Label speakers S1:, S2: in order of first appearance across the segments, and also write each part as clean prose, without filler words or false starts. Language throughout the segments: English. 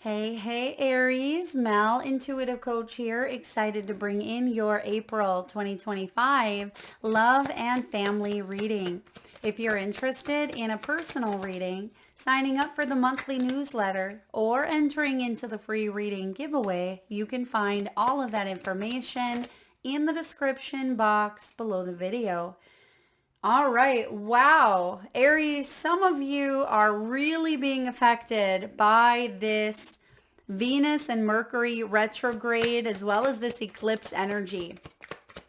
S1: Hey, Aries, Mel, Intuitive Coach here, excited to bring in your April 2025 love and family reading. If you're interested in a personal reading, signing up for the monthly newsletter, or entering into the free reading giveaway, you can find all of that information in the description box below the video. All right. Wow. Aries, some of you are really being affected by this Venus and Mercury retrograde, as well as this eclipse energy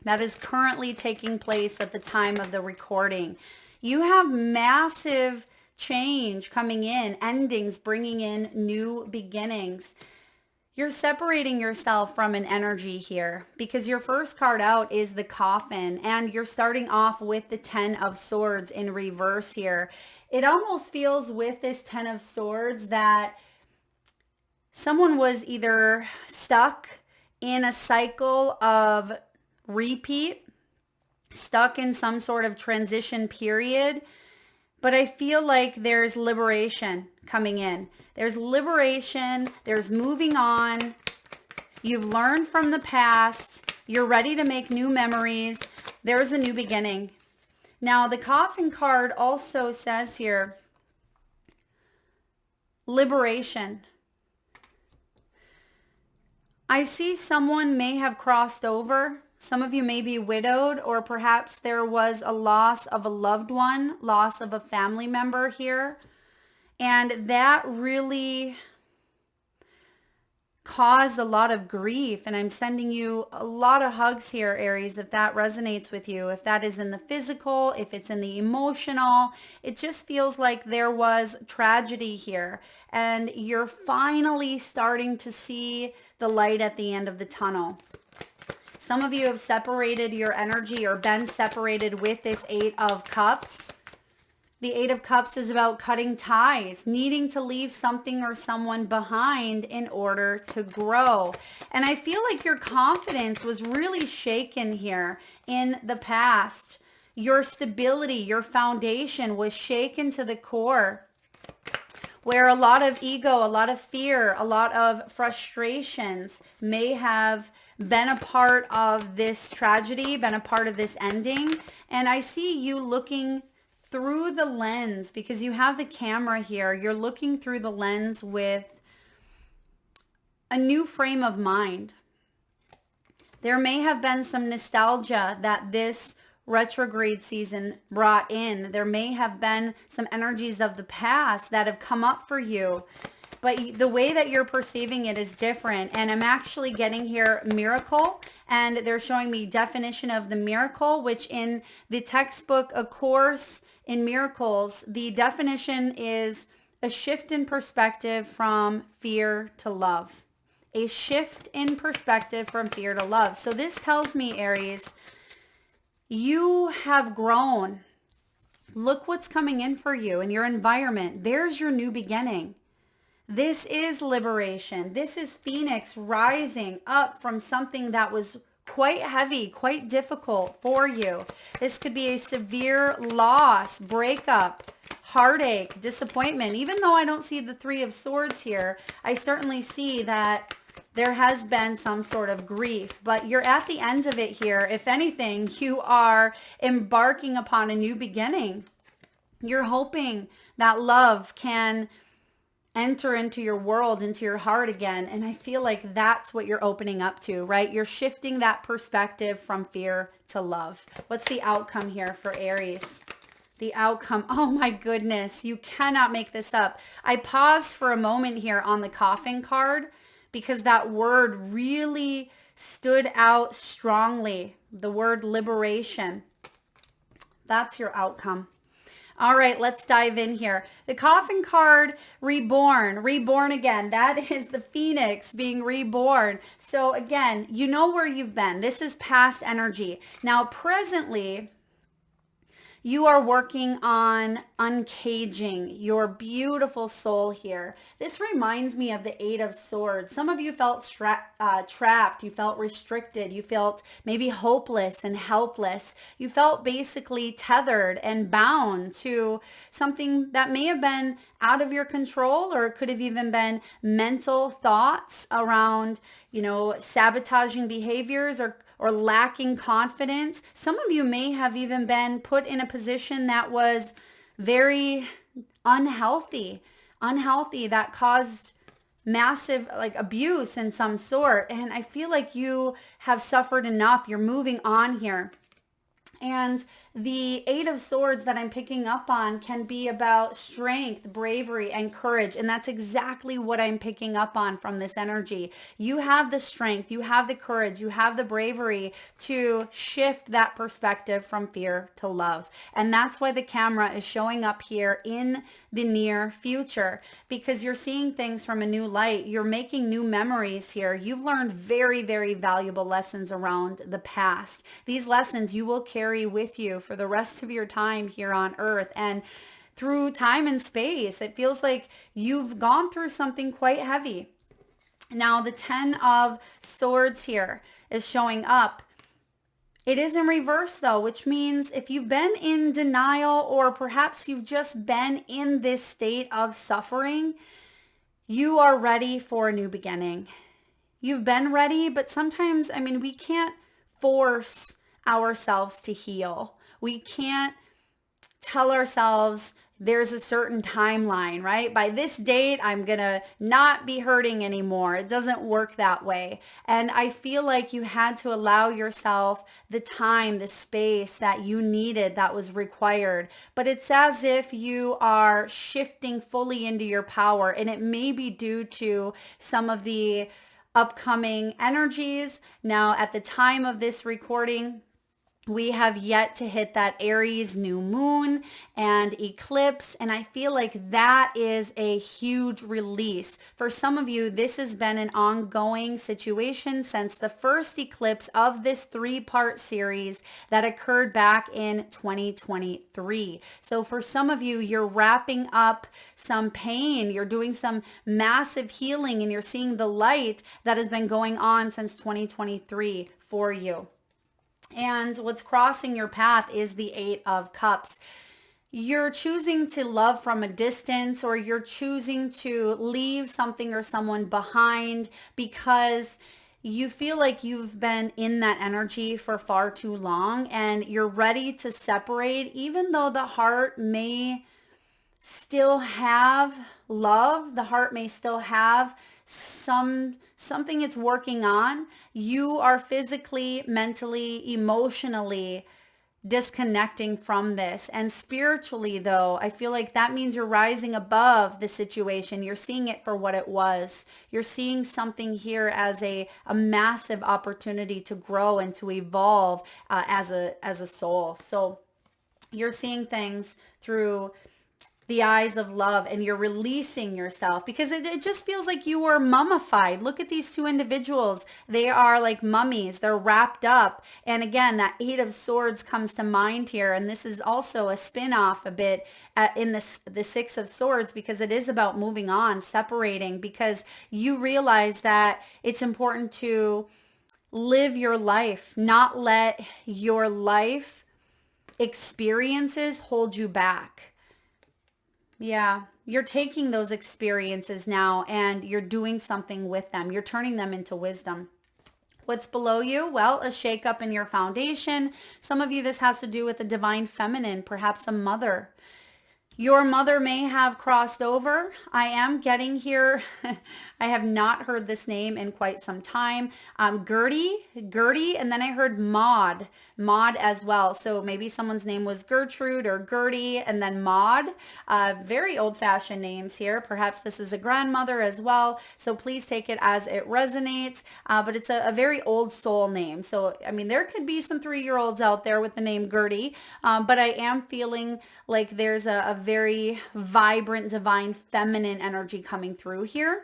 S1: that is currently taking place at the time of the recording. You have massive change coming in, endings, bringing in new beginnings. You're separating yourself from an energy here because your first card out is the Coffin, and you're starting off with the Ten of Swords in reverse here. It almost feels with this Ten of Swords that someone was either stuck in a cycle of repeat, stuck in some sort of transition period, but I feel like there's liberation coming in. There's liberation, there's moving on. You've learned from the past. You're ready to make new memories. There's a new beginning. Now, the Coffin card also says here, liberation. I see someone may have crossed over. Some of you may be widowed, or perhaps there was a loss of a loved one, loss of a family member here. And that really caused a lot of grief. And I'm sending you a lot of hugs here, Aries, if that resonates with you. If that is in the physical, if it's in the emotional, it just feels like there was tragedy here. And you're finally starting to see the light at the end of the tunnel. Some of you have separated your energy or been separated with this Eight of Cups. The Eight of Cups is about cutting ties, needing to leave something or someone behind in order to grow. And I feel like your confidence was really shaken here in the past. Your stability, your foundation was shaken to the core, where a lot of ego, a lot of fear, a lot of frustrations may have been a part of this tragedy, been a part of this ending. And I see you looking through the lens, because you have the camera here. You're looking through the lens with a new frame of mind. There may have been some nostalgia that this retrograde season brought in. There may have been some energies of the past that have come up for you, but the way that you're perceiving it is different. And I'm actually getting here miracle, and they're showing me definition of the miracle, which in the textbook, A Course in Miracles, the definition is a shift in perspective from fear to love. A shift in perspective from fear to love. So this tells me, Aries, you have grown. Look what's coming in for you in your environment. There's your new beginning. This is liberation. This is Phoenix rising up from something that was quite heavy, quite difficult for you. This could be a severe loss, breakup, heartache, disappointment. Even though I don't see the Three of Swords here, I certainly see that there has been some sort of grief, but you're at the end of it here. If anything, you are embarking upon a new beginning. You're hoping that love can enter into your world, into your heart again. And I feel like that's what you're opening up to, right? You're shifting that perspective from fear to love. What's the outcome here for Aries? The outcome, oh my goodness, you cannot make this up. I paused for a moment here on the Coffin card because that word really stood out strongly. The word liberation. That's your outcome. All right, let's dive in here. The Coffin card, reborn again. That is the Phoenix being reborn. So again, you know where you've been. This is past energy. Now, presently, You are working on uncaging your beautiful soul here. This reminds me of the Eight of Swords. Some of you felt trapped. You felt restricted. You felt maybe hopeless and helpless. You felt basically tethered and bound to something that may have been out of your control, or it could have even been mental thoughts around, sabotaging behaviors or lacking confidence. Some of you may have even been put in a position that was very unhealthy, that caused massive abuse in some sort. And I feel like you have suffered enough. You're moving on here. And the Eight of Swords that I'm picking up on can be about strength, bravery, and courage. And that's exactly what I'm picking up on from this energy. You have the strength, you have the courage, you have the bravery to shift that perspective from fear to love. And that's why the camera is showing up here in the near future, because you're seeing things from a new light. You're making new memories here. You've learned very, very valuable lessons around the past. These lessons you will carry with you for the rest of your time here on earth and through time and space. It feels like you've gone through something quite heavy. Now the 10 of Swords here is showing up. It is in reverse though, which means if you've been in denial, or perhaps you've just been in this state of suffering, you are ready for a new beginning. You've been ready, but sometimes, we can't force ourselves to heal. We can't tell ourselves there's a certain timeline, right? By this date, I'm going to not be hurting anymore. It doesn't work that way. And I feel like you had to allow yourself the time, the space that you needed, that was required. But it's as if you are shifting fully into your power, and it may be due to some of the upcoming energies. Now, at the time of this recording, we have yet to hit that Aries new moon and eclipse. And I feel like that is a huge release. For some of you, this has been an ongoing situation since the first eclipse of this 3-part series that occurred back in 2023. So for some of you, you're wrapping up some pain. You're doing some massive healing, and you're seeing the light that has been going on since 2023 for you. And what's crossing your path is the 8 of Cups. You're choosing to love from a distance, or you're choosing to leave something or someone behind because you feel like you've been in that energy for far too long, and you're ready to separate, even though the heart may still have love. The heart may still have something it's working on. You are physically, mentally, emotionally disconnecting from this. And spiritually though, I feel like that means you're rising above the situation. You're seeing it for what it was. You're seeing something here as a massive opportunity to grow and to evolve as a soul. So you're seeing things through the eyes of love, and you're releasing yourself, because it just feels like you were mummified. Look at these two individuals. They are like mummies. They're wrapped up. And again, that 8 of Swords comes to mind here. And this is also a spin-off a bit in the 6 of Swords, because it is about moving on, separating, because you realize that it's important to live your life, not let your life experiences hold you back. Yeah, you're taking those experiences now and you're doing something with them. You're turning them into wisdom. What's below you? Well, a shakeup in your foundation. Some of you, this has to do with the divine feminine, perhaps a mother. Your mother may have crossed over. I am getting here. I have not heard this name in quite some time. Gertie, and then I heard Maud as well. So maybe someone's name was Gertrude or Gertie, and then Maud. Very old-fashioned names here. Perhaps this is a grandmother as well. So please take it as it resonates. But it's a very old soul name. So, there could be some 3-year-olds out there with the name Gertie. But I am feeling like there's a very vibrant, divine, feminine energy coming through here.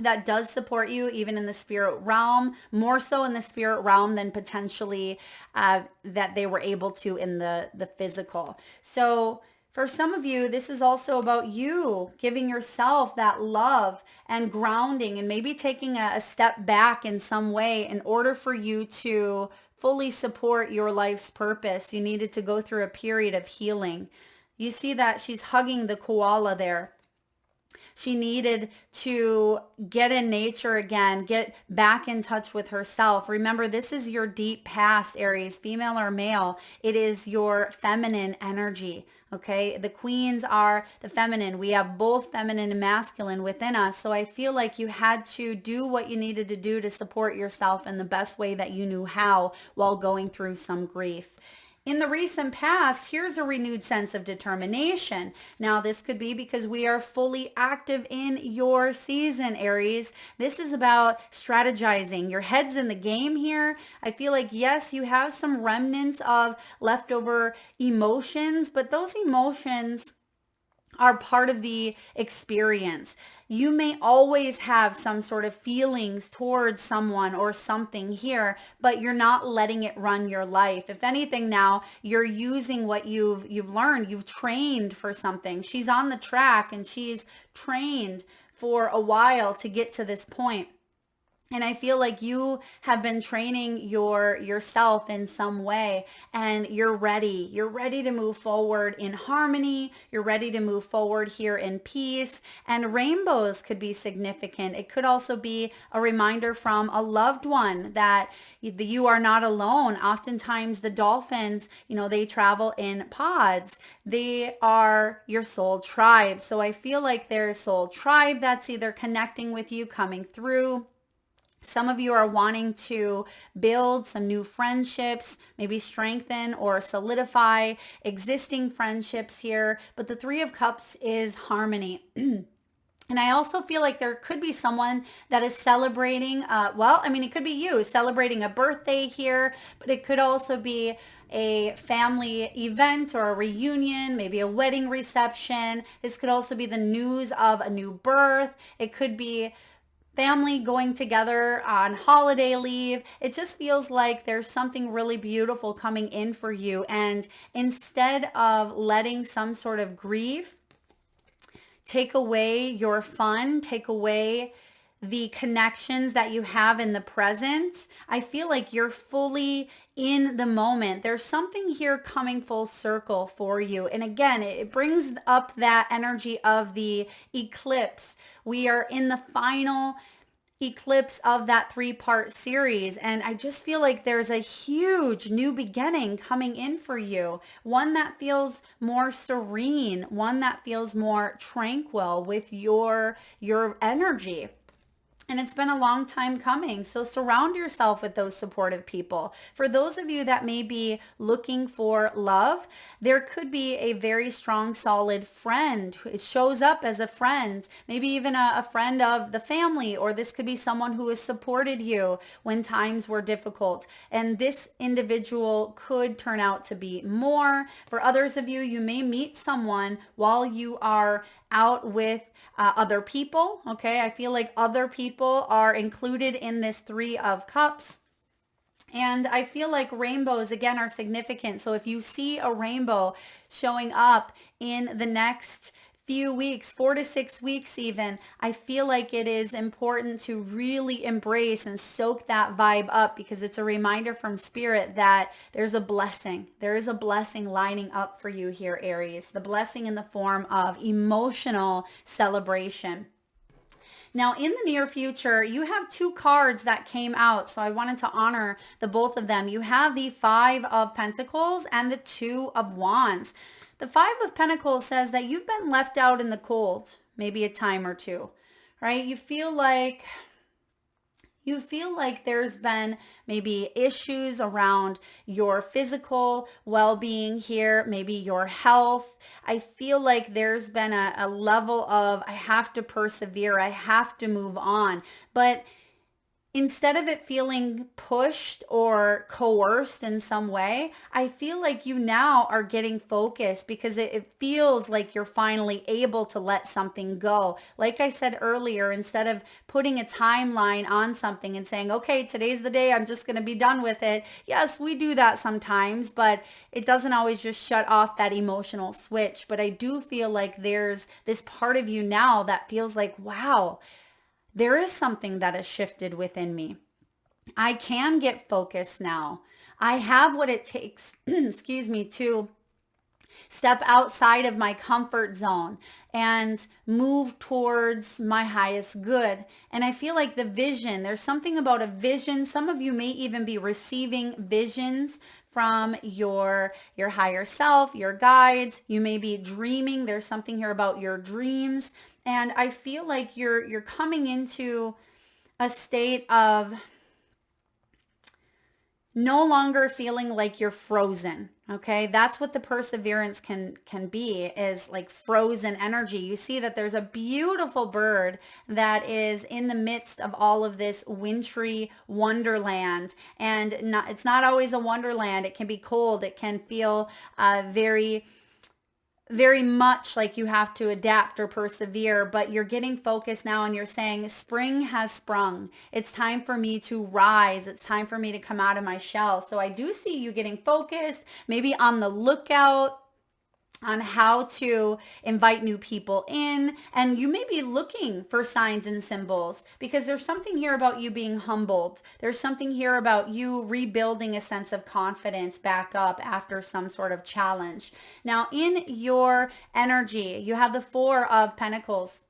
S1: that does support you even in the spirit realm, more so in the spirit realm than potentially that they were able to in the physical. So for some of you, this is also about you giving yourself that love and grounding and maybe taking a step back in some way in order for you to fully support your life's purpose. You needed to go through a period of healing. You see that she's hugging the koala there. She needed to get in nature again, get back in touch with herself. Remember, this is your deep past, Aries, female or male. It is your feminine energy. Okay, the queens are the feminine. We have both feminine and masculine within us. So I feel like you had to do what you needed to do to support yourself in the best way that you knew how while going through some grief. In the recent past, here's a renewed sense of determination. Now, this could be because we are fully active in your season, Aries. This is about strategizing. Your head's in the game here. I feel like, yes, you have some remnants of leftover emotions, but those emotions are part of the experience. You may always have some sort of feelings towards someone or something here, but you're not letting it run your life. If anything, now you're using what you've learned. You've trained for something. She's on the track and she's trained for a while to get to this point. And I feel like you have been training yourself in some way and you're ready. You're ready to move forward in harmony. You're ready to move forward here in peace. And rainbows could be significant. It could also be a reminder from a loved one that you are not alone. Oftentimes the dolphins, they travel in pods. They are your soul tribe. So I feel like there's soul tribe that's either connecting with you, coming through. Some of you are wanting to build some new friendships, maybe strengthen or solidify existing friendships here. But the Three of Cups is harmony. And I also feel like there could be someone that is celebrating, it could be you celebrating a birthday here, but it could also be a family event or a reunion, maybe a wedding reception. This could also be the news of a new birth. It could be family going together on holiday leave. It just feels like there's something really beautiful coming in for you. And instead of letting some sort of grief take away your fun, take away the connections that you have in the present, I feel like you're fully in the moment. There's something here coming full circle for you. And again, it brings up that energy of the eclipse. We are in the final eclipse of that 3-part series. And I just feel like there's a huge new beginning coming in for you. One that feels more serene, one that feels more tranquil with your energy. And it's been a long time coming. So surround yourself with those supportive people. For those of you that may be looking for love, there could be a very strong, solid friend who shows up as a friend, maybe even a friend of the family, or this could be someone who has supported you when times were difficult. And this individual could turn out to be more. For others of you, you may meet someone while you are out with other people. Okay, I feel like other people are included in this 3 of Cups. And I feel like rainbows, again, are significant. So if you see a rainbow showing up in the next few weeks, 4 to 6 weeks even, I feel like it is important to really embrace and soak that vibe up, because it's a reminder from spirit that there's a blessing. There is a blessing lining up for you here, Aries. The blessing in the form of emotional celebration. Now, in the near future, you have 2 cards that came out, so I wanted to honor the both of them. You have the 5 of Pentacles and the 2 of Wands. The 5 of Pentacles says that you've been left out in the cold, maybe a time or two, right? You feel like there's been maybe issues around your physical well-being here, maybe your health. I feel like there's been a level of, I have to persevere, I have to move on. But instead of it feeling pushed or coerced in some way, I feel like you now are getting focused because it feels like you're finally able to let something go. Like I said earlier, instead of putting a timeline on something and saying, okay, today's the day, I'm just going to be done with it. Yes, we do that sometimes, but it doesn't always just shut off that emotional switch. But I do feel like there's this part of you now that feels like, wow, there is something that has shifted within me. I can get focused now. I have what it takes, excuse me, to step outside of my comfort zone and move towards my highest good. And I feel like the vision, there's something about a vision. Some of you may even be receiving visions from your higher self, your guides. You may be dreaming. There's something here about your dreams. And I feel like you're coming into a state of no longer feeling like you're frozen. Okay, that's what the perseverance can be, is like frozen energy. You see that there's a beautiful bird that is in the midst of all of this wintry wonderland, and it's not always a wonderland. It can be cold. It can feel very much like you have to adapt or persevere, but you're getting focused now and you're saying, spring has sprung. It's time for me to rise. It's time for me to come out of my shell. So I do see you getting focused, maybe on the lookout on how to invite new people in. And you may be looking for signs and symbols because there's something here about you being humbled. There's something here about you rebuilding a sense of confidence back up after some sort of challenge. Now, in your energy, you have the Four of Pentacles.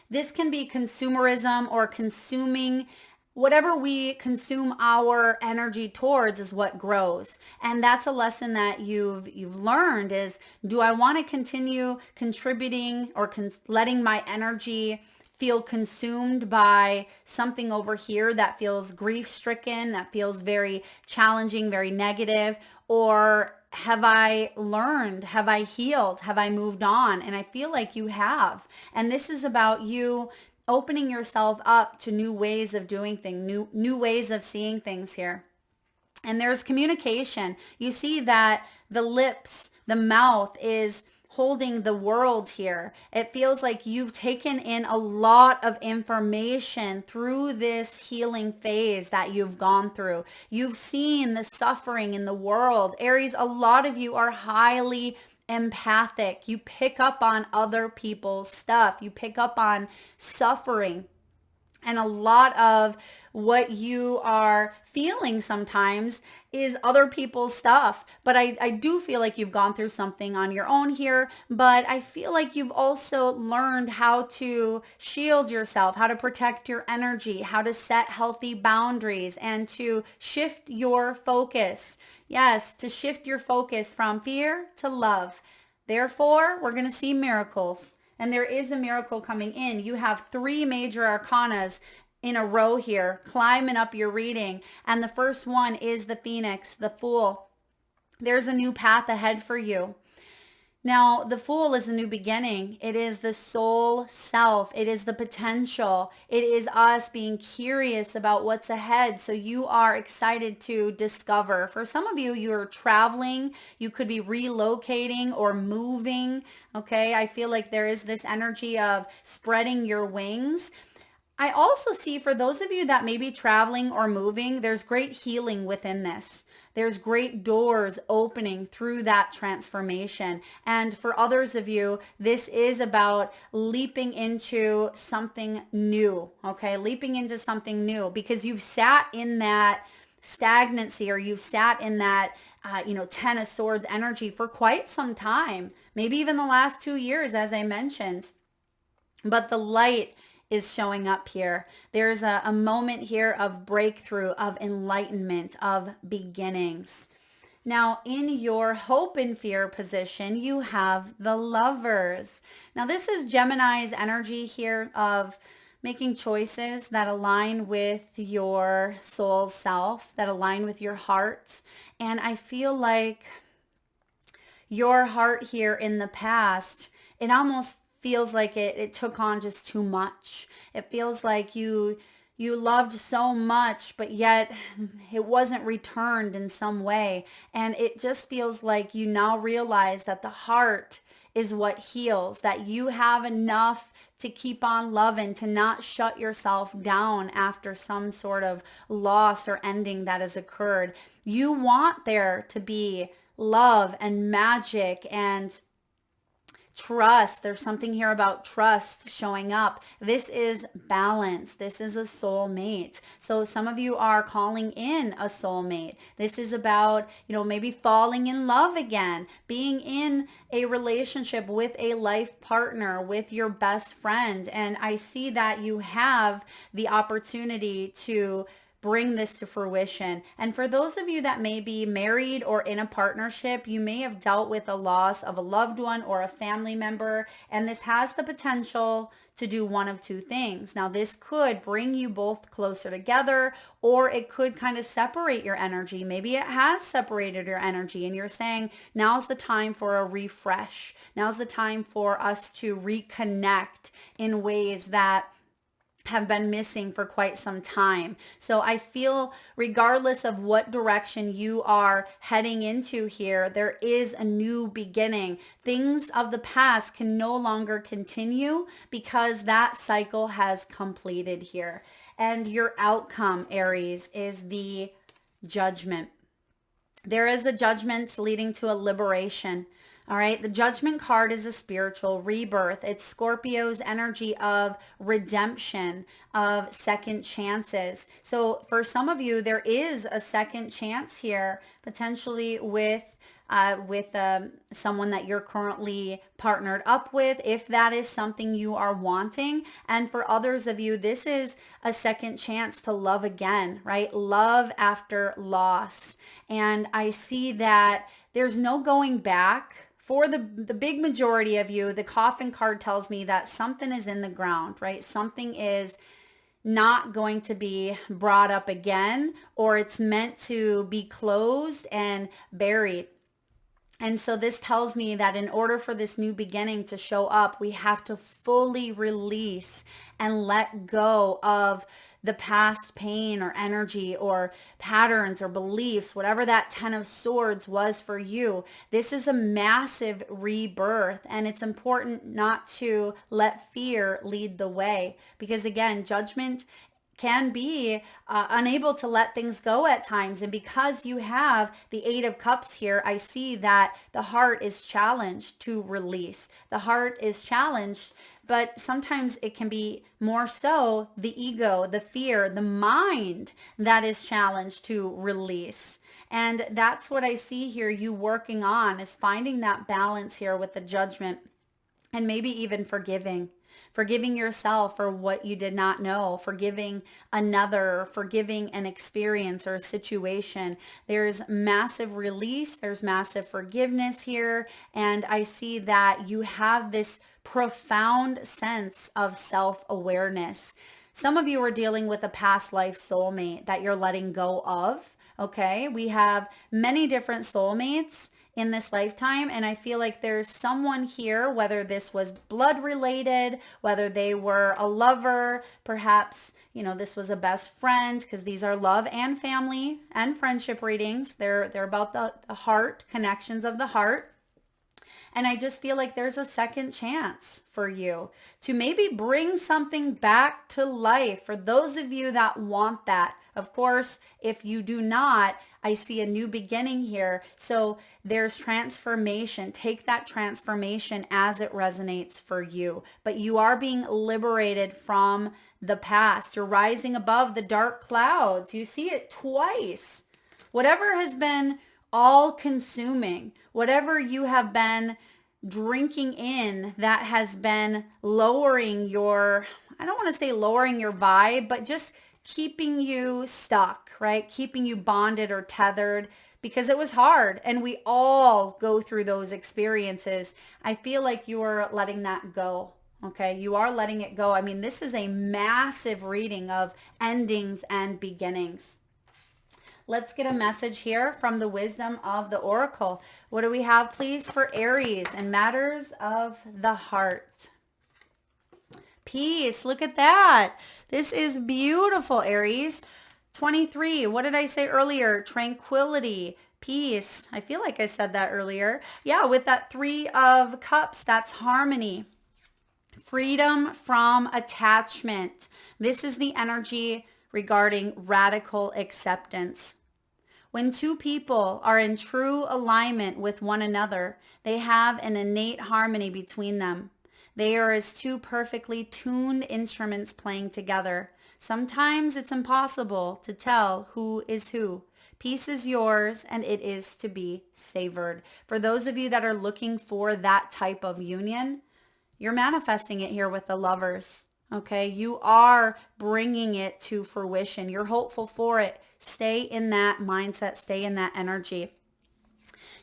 S1: This can be consumerism or consuming. Whatever we consume our energy towards is what grows. And that's a lesson that you've learned is, do I want to continue contributing or letting my energy feel consumed by something over here that feels grief-stricken, that feels very challenging, very negative? Or have I learned? Have I healed? Have I moved on? And I feel like you have. And this is about you opening yourself up to new ways of doing things, new ways of seeing things here. And there's communication. You see that the lips, the mouth is holding the world here. It feels like you've taken in a lot of information through this healing phase that you've gone through. You've seen the suffering in the world. Aries, a lot of you are highly empathic. You pick up on other people's stuff. You pick up on suffering. And a lot of what you are feeling sometimes is other people's stuff. But I do feel like you've gone through something on your own here. But I feel like you've also learned how to shield yourself, how to protect your energy, how to set healthy boundaries, and to shift your focus. Yes, to shift your focus from fear to love. Therefore, we're going to see miracles. And there is a miracle coming in. You have 3 major arcanas in a row here, climbing up your reading. And the first one is the Phoenix, the Fool. There's a new path ahead for you. Now, the Fool is a new beginning. It is the soul self. It is the potential. It is us being curious about what's ahead. So you are excited to discover. For some of you, you're traveling. You could be relocating or moving. Okay, I feel like there is this energy of spreading your wings. I also see for those of you that may be traveling or moving, there's great healing within this. There's great doors opening through that transformation. And for others of you, this is about leaping into something new, okay? Leaping into something new because you've sat in that stagnancy or you've sat in that, 10 of Swords energy for quite some time, maybe even the last 2 years, as I mentioned. But the light is showing up here. There's a moment here of breakthrough, of enlightenment, of beginnings. Now, in your hope and fear position, you have the Lovers. Now, this is Gemini's energy here of making choices that align with your soul self, that align with your heart. And I feel like your heart here in the past, it almost feels like it took on just too much. It feels like you you loved so much, but yet it wasn't returned in some way. And it just feels like you now realize that the heart is what heals, that you have enough to keep on loving, to not shut yourself down after some sort of loss or ending that has occurred. You want there to be love and magic and trust. There's something here about trust showing up. This is balance. This is a soulmate. So some of you are calling in a soulmate. This is about, maybe falling in love again, being in a relationship with a life partner, with your best friend. And I see that you have the opportunity to bring this to fruition. And for those of you that may be married or in a partnership, you may have dealt with a loss of a loved one or a family member, and this has the potential to do one of two things. Now, this could bring you both closer together, or it could kind of separate your energy. Maybe it has separated your energy and you're saying, now's the time for a refresh. Now's the time for us to reconnect in ways that have been missing for quite some time. So I feel regardless of what direction you are heading into here, there is a new beginning. Things of the past can no longer continue because that cycle has completed here. And your outcome, Aries, is the judgment. There is a judgment leading to a liberation. All right. The judgment card is a spiritual rebirth. It's Scorpio's energy of redemption, of second chances. So for some of you, there is a second chance here, potentially with someone that you're currently partnered up with, if that is something you are wanting. And for others of you, this is a second chance to love again, right? Love after loss. And I see that there's no going back. For the big majority of you, the coffin card tells me that something is in the ground, right? Something is not going to be brought up again, or it's meant to be closed and buried. And so this tells me that in order for this new beginning to show up, we have to fully release and let go of the past pain or energy or patterns or beliefs, whatever that 10 of Swords was for you. This is a massive rebirth, and it's important not to let fear lead the way, because again, judgment can be unable to let things go at times. And because you have the 8 of Cups here, I see that the heart is challenged to release. The heart is challenged, but sometimes it can be more so the ego, the fear, the mind that is challenged to release. And that's what I see here you working on, is finding that balance here with the judgment, and maybe even forgiving yourself for what you did not know, forgiving another, forgiving an experience or a situation. There's massive release. There's massive forgiveness here. And I see that you have this profound sense of self-awareness. Some of you are dealing with a past life soulmate that you're letting go of. Okay. We have many different soulmates in this lifetime. And I feel like there's someone here, whether this was blood related, whether they were a lover, perhaps, this was a best friend, because these are love and family and friendship readings. They're about the heart, connections of the heart. And I just feel like there's a second chance for you to maybe bring something back to life for those of you that want that. Of course, if you do not, I see a new beginning here. So there's transformation. Take that transformation as it resonates for you. But you are being liberated from the past. You're rising above the dark clouds. You see it twice. Whatever has been all consuming, whatever you have been drinking in that has been lowering your, I don't want to say lowering your vibe, but just keeping you stuck, right? Keeping you bonded or tethered, because it was hard, and we all go through those experiences. I feel like you are letting that go. Okay. You are letting it go. I mean, this is a massive reading of endings and beginnings. Let's get a message here from the wisdom of the Oracle. What do we have, please, for Aries and matters of the heart? Peace. Look at that. This is beautiful, Aries. 23. What did I say earlier? Tranquility. Peace. I feel like I said that earlier. Yeah, with that 3 of Cups, that's harmony. Freedom from attachment. This is the energy regarding radical acceptance. When two people are in true alignment with one another, they have an innate harmony between them. They are as two perfectly tuned instruments playing together. Sometimes it's impossible to tell who is who. Peace is yours and it is to be savored. For those of you that are looking for that type of union, you're manifesting it here with the Lovers. Okay, you are bringing it to fruition. You're hopeful for it. Stay in that mindset. Stay in that energy.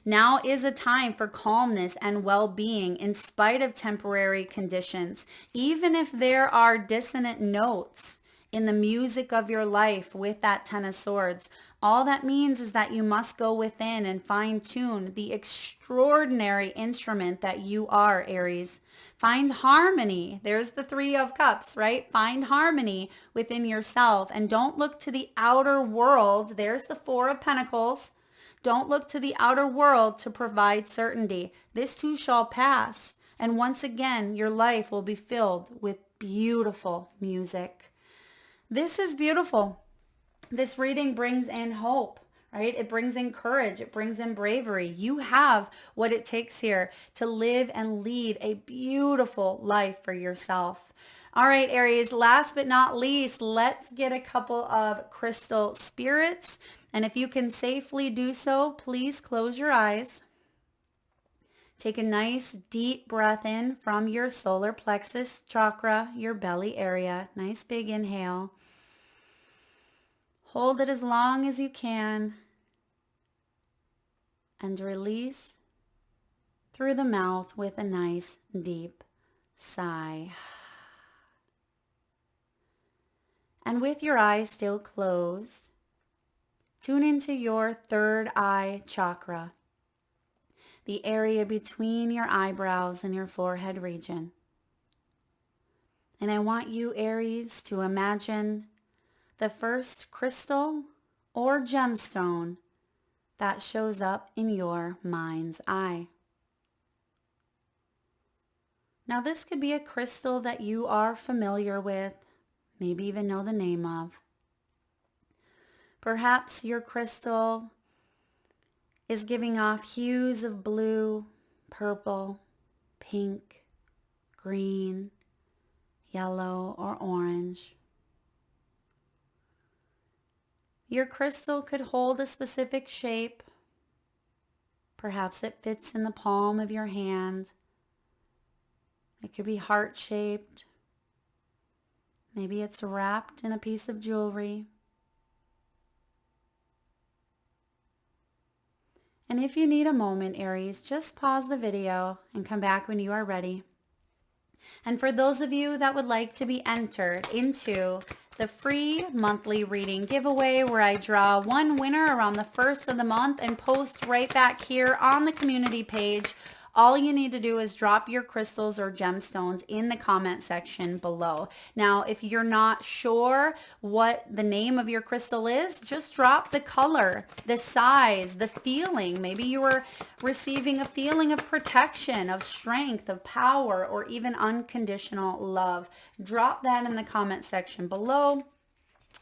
S1: Now is a time for calmness and well-being in spite of temporary conditions. Even if there are dissonant notes in the music of your life with that 10 of Swords, all that means is that you must go within and fine-tune the extraordinary instrument that you are, Aries. Find harmony. There's the 3 of Cups, right? Find harmony within yourself and don't look to the outer world. There's the 4 of Pentacles. Don't look to the outer world to provide certainty. This too shall pass. And once again, your life will be filled with beautiful music. This is beautiful. This reading brings in hope, right? It brings in courage. It brings in bravery. You have what it takes here to live and lead a beautiful life for yourself. All right, Aries, last but not least, let's get a couple of crystal spirits. And if you can safely do so, please close your eyes. Take a nice deep breath in from your solar plexus chakra, your belly area. Nice big inhale. Hold it as long as you can. And release through the mouth with a nice deep sigh. And with your eyes still closed, tune into your third eye chakra, the area between your eyebrows and your forehead region. And I want you, Aries, to imagine the first crystal or gemstone that shows up in your mind's eye. Now, this could be a crystal that you are familiar with, maybe even know the name of. Perhaps your crystal is giving off hues of blue, purple, pink, green, yellow, or orange. Your crystal could hold a specific shape. Perhaps it fits in the palm of your hand. It could be heart-shaped. Maybe it's wrapped in a piece of jewelry. And if you need a moment, Aries, just pause the video and come back when you are ready. And for those of you that would like to be entered into the free monthly reading giveaway where I draw one winner around the first of the month and post right back here on the community page, all you need to do is drop your crystals or gemstones in the comment section below. Now, if you're not sure what the name of your crystal is, just drop the color, the size, the feeling. Maybe you were receiving a feeling of protection, of strength, of power, or even unconditional love. Drop that in the comment section below.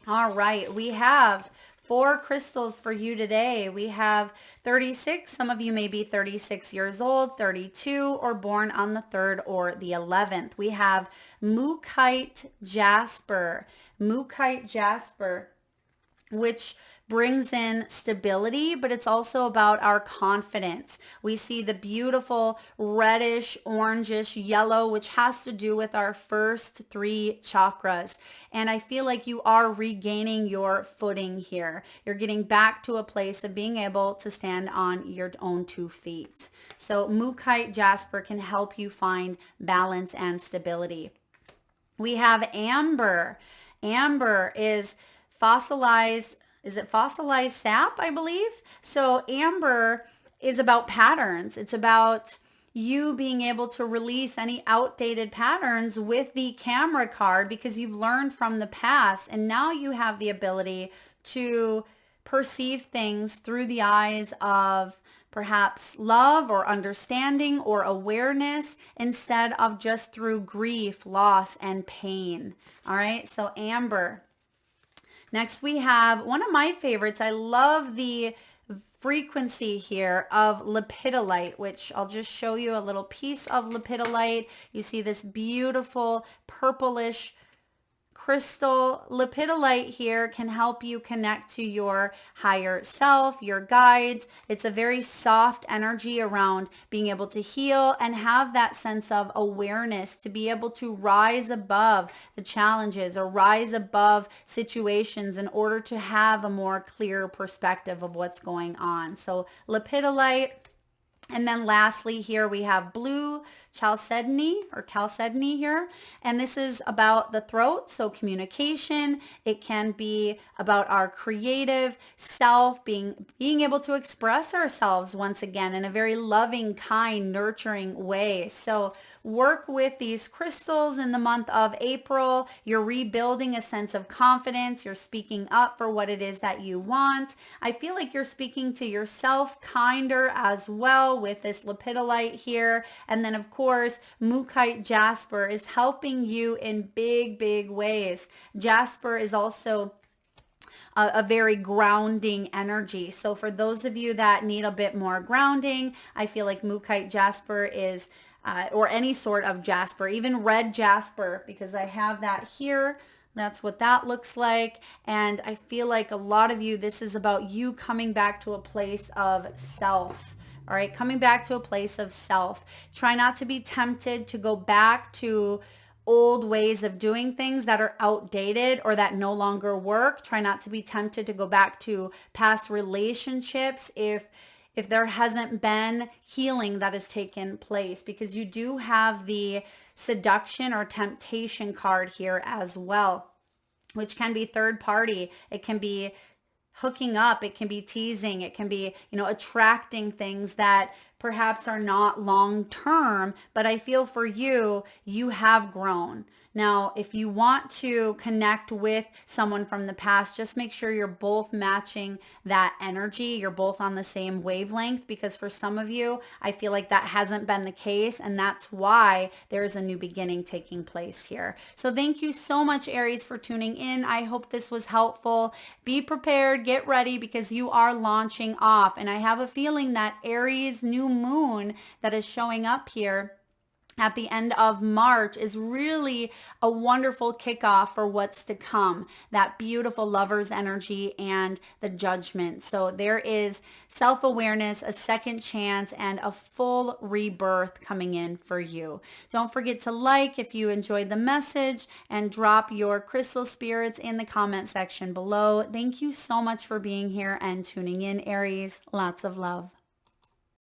S1: All right, we have 4 crystals for you today. We have 36. Some of you may be 36 years old, 32, or born on the 3rd or the 11th. We have Mookaite Jasper. Mookaite Jasper, which brings in stability, but it's also about our confidence. We see the beautiful reddish, orangish, yellow, which has to do with our first 3 chakras. And I feel like you are regaining your footing here. You're getting back to a place of being able to stand on your own 2 feet. So Mookaite Jasper can help you find balance and stability. We have Amber. Amber is fossilized. Is it fossilized sap, I believe? So amber is about patterns. It's about you being able to release any outdated patterns with the camera card because you've learned from the past. And now you have the ability to perceive things through the eyes of perhaps love or understanding or awareness instead of just through grief, loss, and pain. All right, so Amber. Next we have one of my favorites. I love the frequency here of lepidolite, which I'll just show you a little piece of lepidolite. You see this beautiful purplish crystal. Lepidolite here can help you connect to your higher self, your guides. It's a very soft energy around being able to heal and have that sense of awareness to be able to rise above the challenges or rise above situations in order to have a more clear perspective of what's going on. So lepidolite. And then lastly here we have blue chalcedony here. And this is about the throat, so communication. It can be about our creative self, being able to express ourselves once again in a very loving, kind, nurturing way. So work with these crystals in the month of April. You're rebuilding a sense of confidence. You're speaking up for what it is that you want. I feel like you're speaking to yourself kinder as well with this lepidolite here. And then of course, Mookaite Jasper is helping you in big, big ways. Jasper is also a very grounding energy. So for those of you that need a bit more grounding, I feel like Mookaite Jasper is, or any sort of jasper, even red jasper, because I have that here. That's what that looks like. And I feel like a lot of you, this is about you coming back to a place of self. All right, coming back to a place of self. Try not to be tempted to go back to old ways of doing things that are outdated or that no longer work. Try not to be tempted to go back to past relationships if there hasn't been healing that has taken place, because you do have the seduction or temptation card here as well, which can be third party. It can be hooking up, it can be teasing, it can be, attracting things that perhaps are not long term, but I feel for you, you have grown. Now, if you want to connect with someone from the past, just make sure you're both matching that energy. You're both on the same wavelength, because for some of you, I feel like that hasn't been the case, and that's why there's a new beginning taking place here. So thank you so much, Aries, for tuning in. I hope this was helpful. Be prepared, get ready, because you are launching off. And I have a feeling that Aries new moon that is showing up here at the end of March is really a wonderful kickoff for what's to come, that beautiful lover's energy and the judgment. So there is self-awareness, a second chance, and a full rebirth coming in for you. Don't forget to like if you enjoyed the message, and drop your crystal spirits in the comment section below. Thank you so much for being here and tuning in, Aries. Lots of love.